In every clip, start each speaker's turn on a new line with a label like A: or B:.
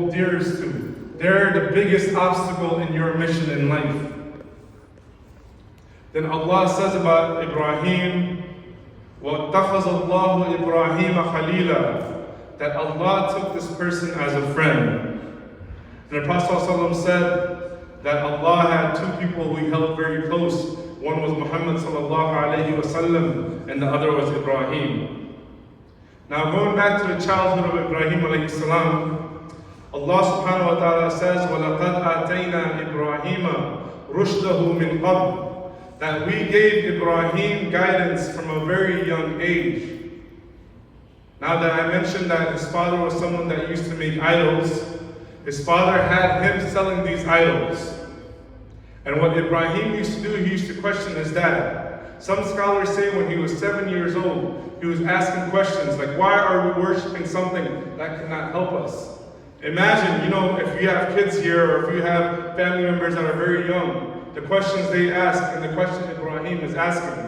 A: dearest to. They're the biggest obstacle in your mission in life. Then Allah says about Ibrahim, وَاتَّخَذَ اللَّهُ إِبْرَاهِيمَ خَلِيلًا, that Allah took this person as a friend. And the Prophet ﷺ said that Allah had two people who he held very close. One was Muhammad ﷺ, and the other was Ibrahim. Now going back to the childhood of Ibrahim alayhi salam, Allah subhanahu wa ta'ala says, وَلَقَدْ آتَيْنَا إِبْرَاهِيمَ رُشْدَهُ مِنْ قَبْلِ, that we gave Ibrahim guidance from a very young age. Now that I mentioned that his father was someone that used to make idols, his father had him selling these idols. And what Ibrahim used to do, he used to question his dad. Some scholars say when he was 7 years old, he was asking questions like, why are we worshiping something that cannot help us? Imagine, if you have kids here or if you have family members that are very young, the questions they ask and the question Ibrahim is asking.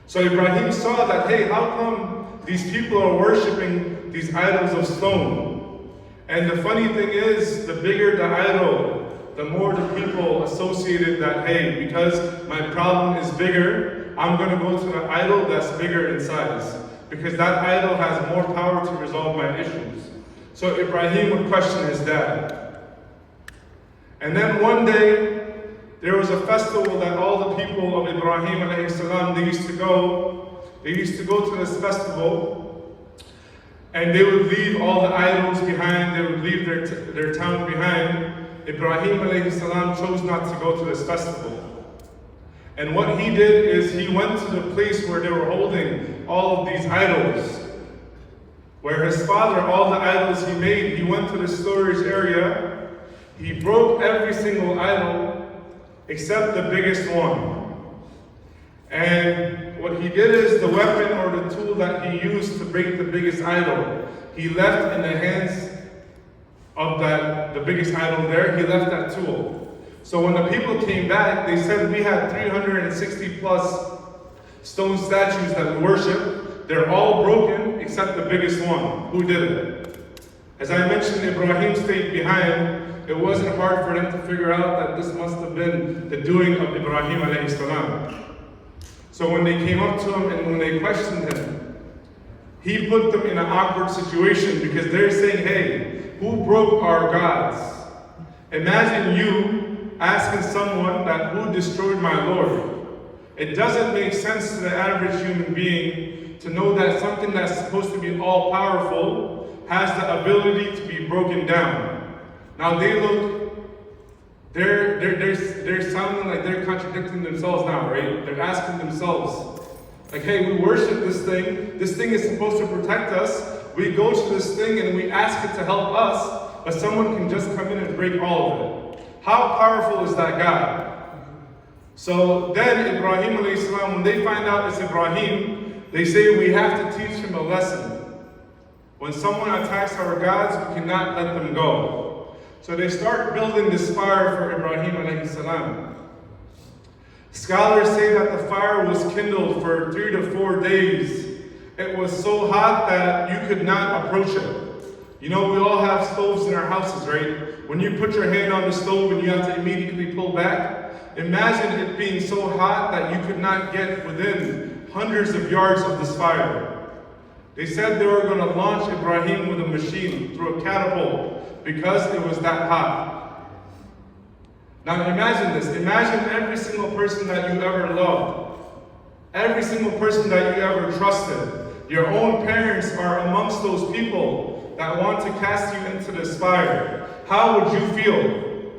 A: So Ibrahim saw that, hey, how come these people are worshiping these idols of stone? And the funny thing is, the bigger the idol, the more the people associated that, hey, because my problem is bigger, I'm going to go to the idol that's bigger in size, because that idol has more power to resolve my issues. So Ibrahim would question his dad. And then one day, there was a festival that all the people of Ibrahim alayhi salam, they used to go to this festival, and they would leave all the idols behind, they would leave their town behind. Ibrahim alayhi salam chose not to go to this festival. And what he did is he went to the place where they were holding all of these idols. Where his father, all the idols he made, he went to the storage area, he broke every single idol except the biggest one. And what he did is the weapon or the tool that he used to break the biggest idol, he left in the hands of the biggest idol there, he left that tool. So when the people came back, they said we had 360 plus stone statues that we worship. They're all broken except the biggest one. Who did it? As I mentioned, Ibrahim stayed behind. It wasn't hard for them to figure out that this must have been the doing of Ibrahim alayhi salam. So when they came up to him and when they questioned him, he put them in an awkward situation because they're saying, hey, who broke our gods? Imagine you asking someone that who destroyed my Lord. It doesn't make sense to the average human being to know that something that's supposed to be all powerful has the ability to be broken down. Now they're sounding like they're contradicting themselves now, right? They're asking themselves, like, hey, we worship this thing is supposed to protect us, we go to this thing and we ask it to help us, but someone can just come in and break all of it. How powerful is that God? So then Ibrahim alayhi salam, when they find out it's Ibrahim, they say we have to teach him a lesson. When someone attacks our gods, we cannot let them go. So they start building this fire for Ibrahim alayhi salam. Scholars say that the fire was kindled for 3 to 4 days. It was so hot that you could not approach it. We all have stoves in our houses, right? When you put your hand on the stove and you have to immediately pull back, imagine it being so hot that you could not get within hundreds of yards of this fire. They said they were going to launch Ibrahim with a machine through a catapult because it was that hot. Now imagine this. Imagine every single person that you ever loved. Every single person that you ever trusted. Your own parents are amongst those people that want to cast you into this fire. How would you feel?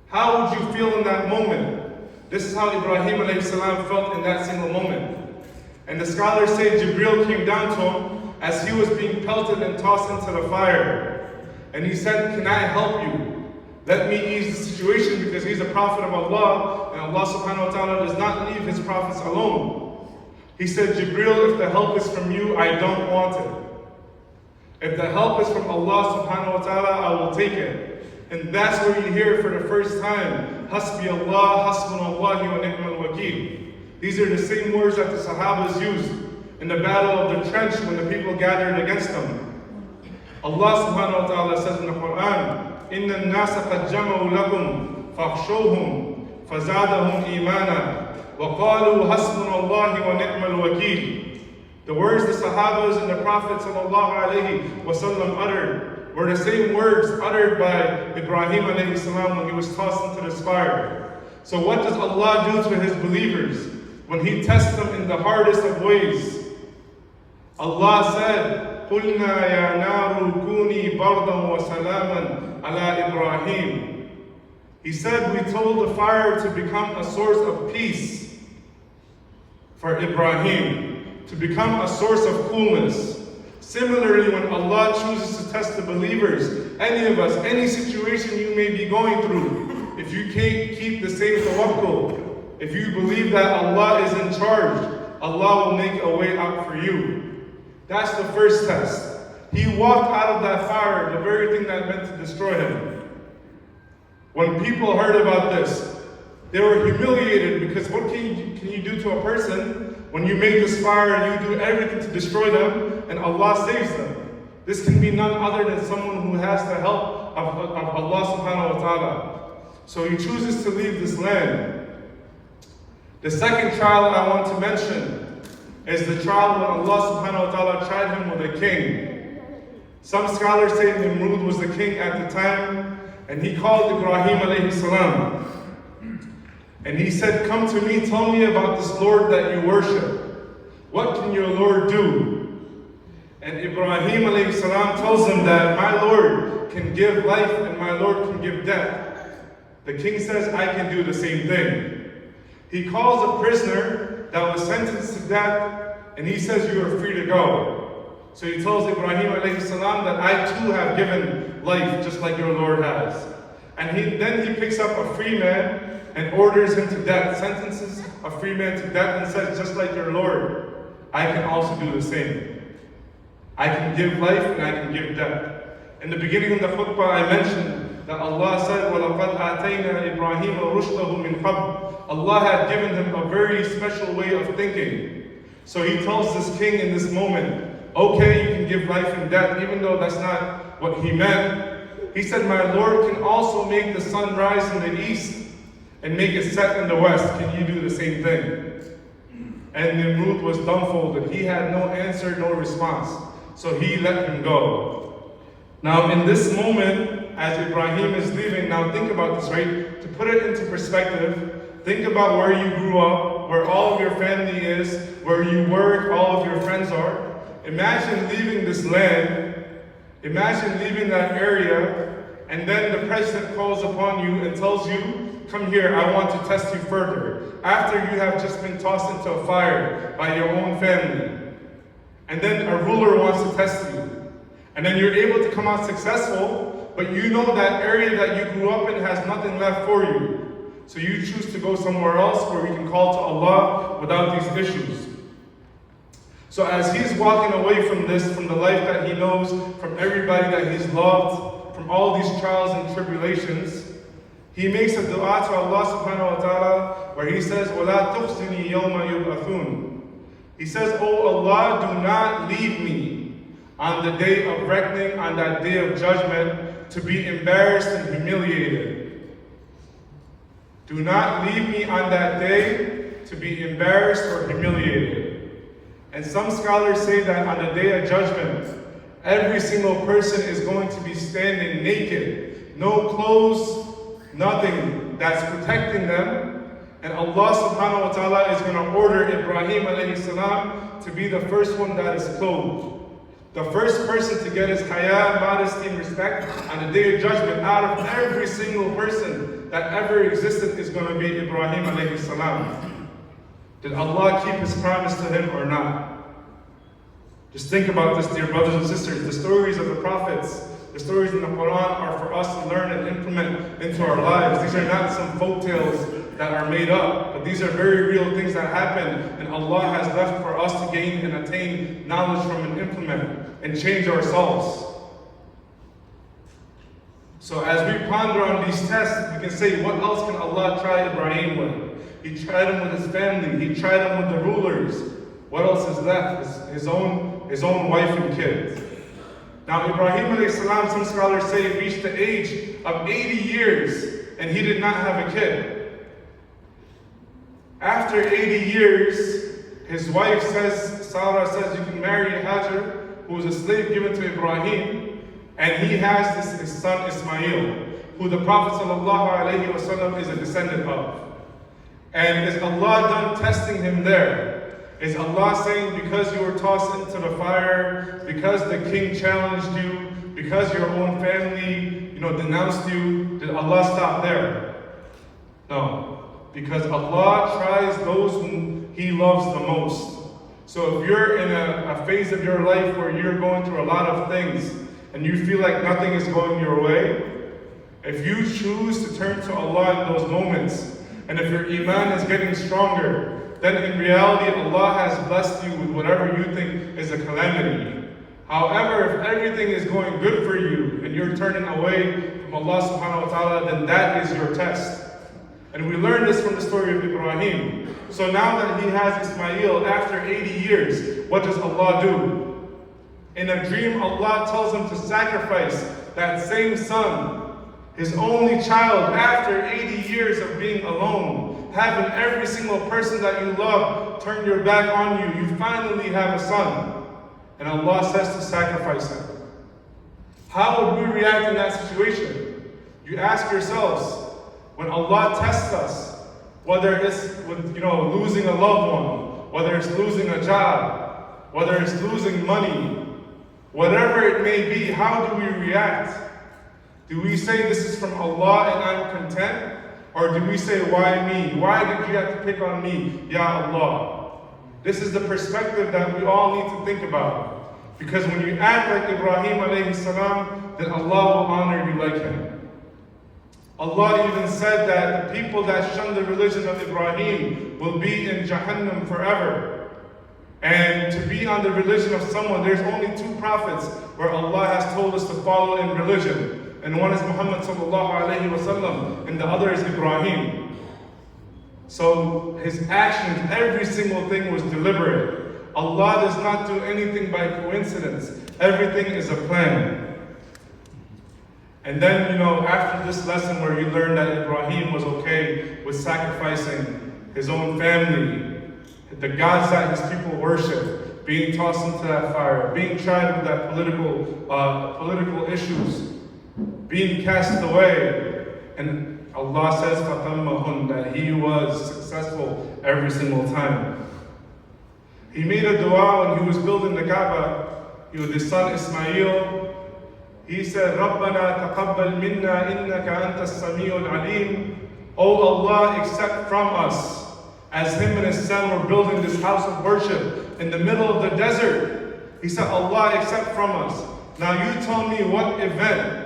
A: How would you feel in that moment? This is how Ibrahim alayhi salam felt in that single moment. And the scholars say Jibril came down to him as he was being pelted and tossed into the fire. And he said, can I help you? Let me ease the situation, because he's a prophet of Allah, and Allah subhanahu wa ta'ala does not leave his prophets alone. He said, Jibril, if the help is from you, I don't want it. If the help is from Allah subhanahu wa ta'ala, I will take it. And that's where you hear for the first time, Hasbi Allah, Hasbunallahi wa ni'mal wakeel. These are the same words that the Sahabas used in the battle of the trench when the people gathered against them. Allah subhanahu wa ta'ala says in the Quran, إِنَّ النَّاسَ قَدْ جَمَعُوا لَكُمْ فَاخْشَوْهُمْ فَزَادَهُمْ إِيمَانًا وَقَالُوا حَسْبُنَا اللَّهِ وَنِعْمَ الْوَكِيلُ. The words the Sahabas and the Prophet sallallahu alayhi wasallam uttered were the same words uttered by Ibrahim alayhi salam when he was tossed into this fire. So what does Allah do to His believers when He tests them in the hardest of ways? Allah said, قُلْنَا يَا نَارُ كُونِي بَرْدًا وَسَلَامًا عَلَى إِبْرَاهِيمَ. He said, we told the fire to become a source of peace for Ibrahim, to become a source of coolness. Similarly, when Allah chooses to test the believers, any of us, any situation you may be going through, if you can't keep the same tawakkul, if you believe that Allah is in charge, Allah will make a way out for you. That's the first test. He walked out of that fire, the very thing that meant to destroy him. When people heard about this, they were humiliated, because what can you do to a person when you make this fire and you do everything to destroy them and Allah saves them? This can be none other than someone who has the help of Allah subhanahu wa ta'ala. So he chooses to leave this land. The second trial I want to mention is the trial when Allah subhanahu wa ta'ala tried him with a king. Some scholars say Nimrod was the king at the time, and he called Ibrahim alayhi salam. And he said, come to me, tell me about this Lord that you worship. What can your Lord do? And Ibrahim alayhi salam tells him that my Lord can give life and my Lord can give death. The king says, I can do the same thing. He calls a prisoner that was sentenced to death, and he says, you are free to go. So he tells Ibrahim alayhi salam that I too have given life just like your Lord has. And then he picks up a free man and orders him to death, sentences a free man to death, and says, just like your Lord, I can also do the same. I can give life and I can give death. In the beginning of the khutbah I mentioned that Allah said, وَلَقَدْ آتَيْنَا إِبْرَاهِيمَ رُشْدَهُ مِنْ قَبْلِ. Allah had given him a very special way of thinking. So he tells this king in this moment, okay, you can give life and death, even though that's not what he meant. He said, my Lord can also make the sun rise in the east and make it set in the west. Can you do the same thing? And Nimrod was dumbfolded. He had no answer, no response. So he let him go. Now in this moment, as Ibrahim is leaving, now think about this, right? To put it into perspective, think about where you grew up, where all of your family is, where you work, all of your friends are. Imagine leaving this land, imagine leaving that area, and then the president calls upon you and tells you, come here, I want to test you further. After you have just been tossed into a fire by your own family. And then a ruler wants to test you. And then you're able to come out successful, but you know that area that you grew up in has nothing left for you. So you choose to go somewhere else where you can call to Allah without these issues. So as he's walking away from this, from the life that he knows, from everybody that he's loved, from all these trials and tribulations, he makes a dua to Allah subhanahu wa ta'ala where he says, وَلَا تُخْزِنِي يَوْمَ يُبْعَثُونَ. He says, oh Allah, do not leave me on the day of reckoning, on that day of judgment, to be embarrassed and humiliated. Do not leave me on that day to be embarrassed or humiliated. And some scholars say that on the day of judgment, every single person is going to be standing naked, no clothes, nothing that's protecting them. And Allah subhanahu wa ta'ala is going to order Ibrahim alayhi salam to be the first one that is clothed. The first person to get his haya, modesty, and respect on the day of judgment out of every single person that ever existed is going to be Ibrahim alayhi salam. Did Allah keep his promise to him or not? Just think about this, dear brothers and sisters. The stories of the prophets, the stories in the Quran are for us to learn and implement into our lives. These are not some folk tales that are made up, but these are very real things that happen, and Allah has left for us to gain and attain knowledge from and implement and change ourselves. So as we ponder on these tests, we can say, what else can Allah try Ibrahim with? He tried him with his family, he tried him with the rulers. What else is left? His own wife and kids. Now Ibrahim alayhi salam, some scholars say, reached the age of 80 years and he did not have a kid. After 80 years, his wife says, Sarah says, you can marry Hajar, who was a slave given to Ibrahim, and he has his son Ismail, who the Prophet ﷺ is a descendant of. And is Allah done testing him there? Is Allah saying, because you were tossed into the fire, because the king challenged you, because your own family, denounced you, did Allah stop there? No. Because Allah tries those whom He loves the most. So if you're in a phase of your life where you're going through a lot of things, and you feel like nothing is going your way, if you choose to turn to Allah in those moments, and if your iman is getting stronger, then in reality Allah has blessed you with whatever you think is a calamity. However, if everything is going good for you and you're turning away from Allah subhanahu wa ta'ala, then that is your test. And we learn this from the story of Ibrahim. So now that he has Ismail after 80 years, what does Allah do? In a dream, Allah tells him to sacrifice that same son, his only child, after 80 years of being alone, having every single person that you love turn your back on you. You finally have a son. And Allah says to sacrifice him. How would we react in that situation? You ask yourselves, when Allah tests us, whether it's with losing a loved one, whether it's losing a job, whether it's losing money, whatever it may be, how do we react? Do we say this is from Allah and I'm content? Or do we say, why me? Why did you have to pick on me, Ya Allah? This is the perspective that we all need to think about. Because when you act like Ibrahim alayhi salam, then Allah will honor you like him. Allah even said that the people that shun the religion of Ibrahim will be in Jahannam forever. And to be on the religion of someone, there's only two prophets where Allah has told us to follow in religion. And one is Muhammad sallallahu alayhi wa sallam, and the other is Ibrahim. So his actions, every single thing was deliberate. Allah does not do anything by coincidence. Everything is a plan. And then, after this lesson where you learn that Ibrahim was okay with sacrificing his own family, the gods that his people worship, being tossed into that fire, being tried with that political issues, being cast away, and Allah says, فَتَمَّهُنْ, that he was successful every single time. He made a dua when he was building the Kaaba. He was his son Ismail. He said, رَبَّنَا تَقَبَّلْ مِنَّا إِنَّكَ أَنْتَ السَّمِيعُ الْعَلِيمُ. Oh Allah, accept from us. As him and his son were building this house of worship in the middle of the desert, he said, Allah, accept from us. Now you tell me what event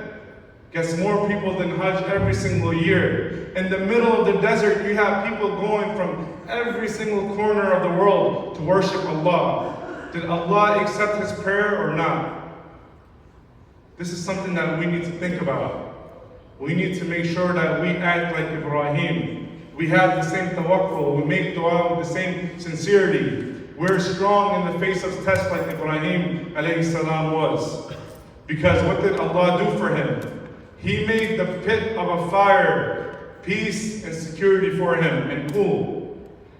A: gets more people than Hajj every single year. In the middle of the desert, you have people going from every single corner of the world to worship Allah. Did Allah accept his prayer or not? This is something that we need to think about. We need to make sure that we act like Ibrahim. We have the same tawakkul. We make dua with the same sincerity. We're strong in the face of tests like Ibrahim alayhi salam was. Because what did Allah do for him? He made the pit of a fire peace and security for him and cool.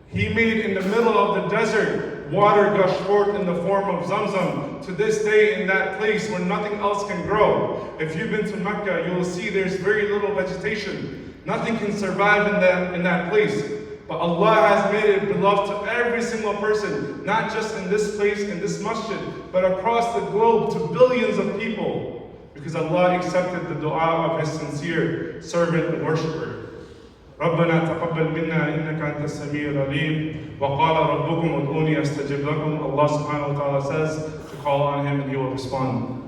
A: He made in the middle of the desert water gush forth in the form of Zamzam. To this day in that place where nothing else can grow. If you've been to Mecca, you will see there's very little vegetation. Nothing can survive in that place. But Allah has made it beloved to every single person, not just in this place, in this masjid, but across the globe to billions of people. Because Allah accepted the dua of his sincere servant and worshipper. رَبَّنَا تَقَبَّلْ مِنَّا إِنَّكَ أَنْتَ السَّمِيعُ الْعَلِيمُ وَقَالَ رَبُّكُمْ ادْعُونِي أَسْتَجِبْ لَكُمْ. Allah subhanahu wa ta'ala says to call on him and he will respond.